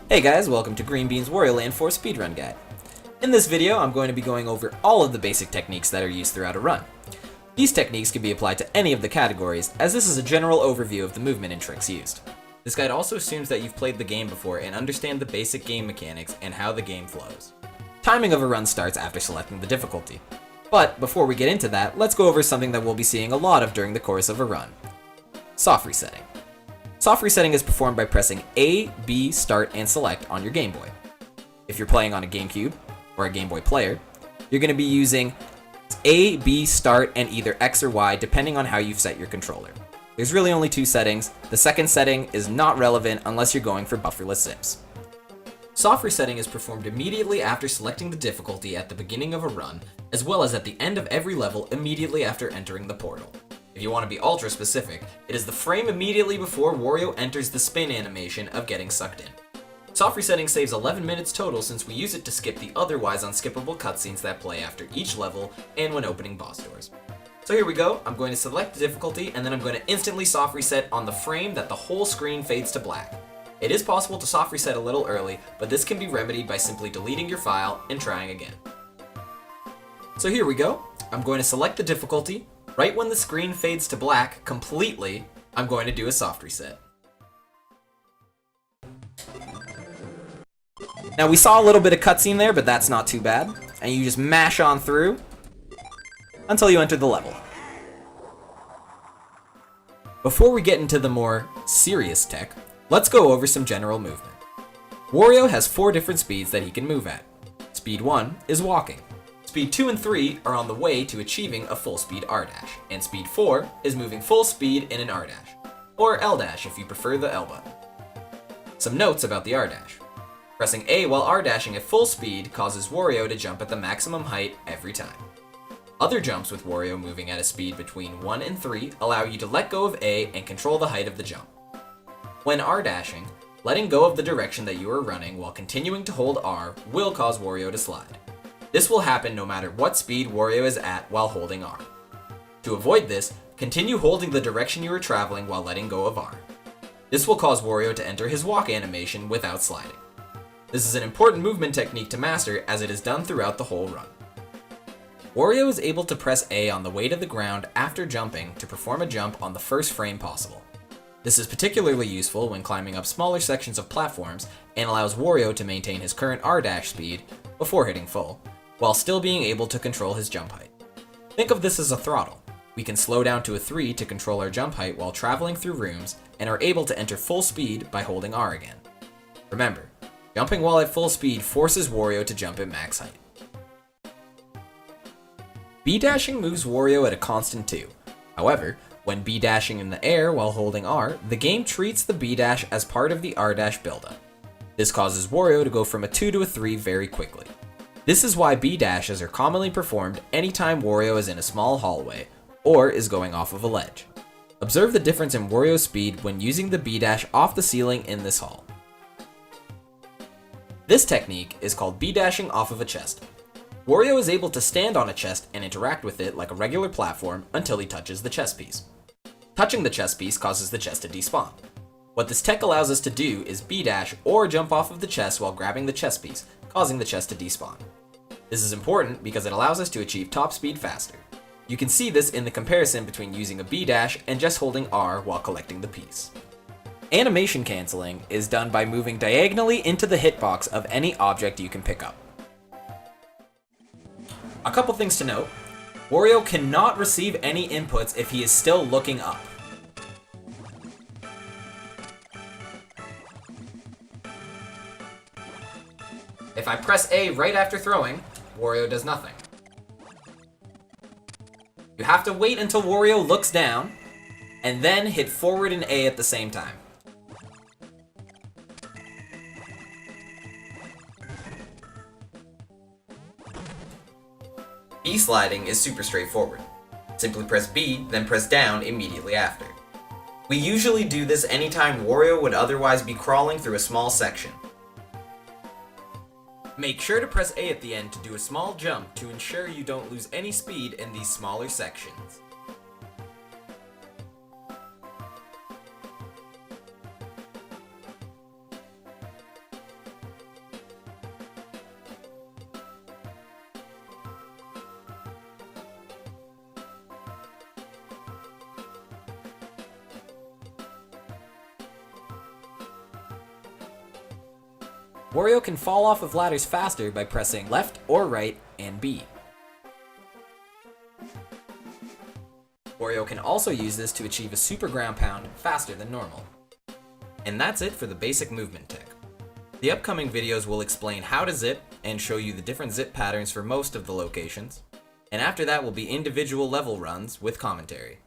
Hey guys, welcome to Green Bean's Wario Land 4 Speedrun Guide. In this video, I'm going to be going over all of the basic techniques that are used throughout a run. These techniques can be applied to any of the categories, as this is a general overview of the movement and tricks used. This guide also assumes that you've played the game before and understand the basic game mechanics and how the game flows. Timing of a run starts after selecting the difficulty. But before we get into that, let's go over something that we'll be seeing a lot of during the course of a run. Soft resetting. Soft resetting is performed by pressing A, B, Start, and Select on your Game Boy. If you're playing on a GameCube or a Game Boy player, you're going to be using A, B, Start, and either X or Y depending on how you've set your controller. There's really only two settings. The second setting is not relevant unless you're going for bufferless zips. Soft resetting is performed immediately after selecting the difficulty at the beginning of a run, as well as at the end of every level immediately after entering the portal. If you want to be ultra specific, it is the frame immediately before Wario enters the spin animation of getting sucked in. Soft resetting saves 11 minutes total since we use it to skip the otherwise unskippable cutscenes that play after each level and when opening boss doors. So here we go, I'm going to select the difficulty and then I'm going to instantly soft reset on the frame that the whole screen fades to black. It is possible to soft reset a little early, but this can be remedied by simply deleting your file and trying again. So here we go, I'm going to select the difficulty. Right when the screen fades to black completely, I'm going to do a soft reset. Now we saw a little bit of cutscene there, but that's not too bad. And you just mash on through until you enter the level. Before we get into the more serious tech, let's go over some general movement. Wario has 4 different speeds that he can move at. Speed 1 is walking. Speed 2 and 3 are on the way to achieving a full speed R-dash, and Speed 4 is moving full speed in an R-dash, or L-dash if you prefer the L button. Some notes about the R-dash. Pressing A while R-dashing at full speed causes Wario to jump at the maximum height every time. Other jumps with Wario moving at a speed between 1 and 3 allow you to let go of A and control the height of the jump. When R-dashing, letting go of the direction that you are running while continuing to hold R will cause Wario to slide. This will happen no matter what speed Wario is at while holding R. To avoid this, continue holding the direction you are traveling while letting go of R. This will cause Wario to enter his walk animation without sliding. This is an important movement technique to master as it is done throughout the whole run. Wario is able to press A on the way to the ground after jumping to perform a jump on the first frame possible. This is particularly useful when climbing up smaller sections of platforms and allows Wario to maintain his current R-dash speed before hitting full, while still being able to control his jump height. Think of this as a throttle. We can slow down to a 3 to control our jump height while traveling through rooms and are able to enter full speed by holding R again. Remember, jumping while at full speed forces Wario to jump at max height. B-dashing moves Wario at a constant 2. However, when B-dashing in the air while holding R, the game treats the B-dash as part of the R-dash buildup. This causes Wario to go from a 2 to a 3 very quickly. This is why B-dashes are commonly performed anytime Wario is in a small hallway, or is going off of a ledge. Observe the difference in Wario's speed when using the B-dash off the ceiling in this hall. This technique is called B-dashing off of a chest. Wario is able to stand on a chest and interact with it like a regular platform until he touches the chest piece. Touching the chest piece causes the chest to despawn. What this tech allows us to do is B-dash or jump off of the chest while grabbing the chest piece, causing the chest to despawn. This is important because it allows us to achieve top speed faster. You can see this in the comparison between using a B-dash and just holding R while collecting the piece. Animation canceling is done by moving diagonally into the hitbox of any object you can pick up. A couple things to note. Wario cannot receive any inputs if he is still looking up. If I press A right after throwing, Wario does nothing. You have to wait until Wario looks down, and then hit forward and A at the same time. B sliding is super straightforward. Simply press B, then press down immediately after. We usually do this anytime Wario would otherwise be crawling through a small section. Make sure to press A at the end to do a small jump to ensure you don't lose any speed in these smaller sections. Wario can fall off of ladders faster by pressing left or right and B. Wario can also use this to achieve a super ground pound faster than normal. And that's it for the basic movement tech. The upcoming videos will explain how to zip and show you the different zip patterns for most of the locations, and after that will be individual level runs with commentary.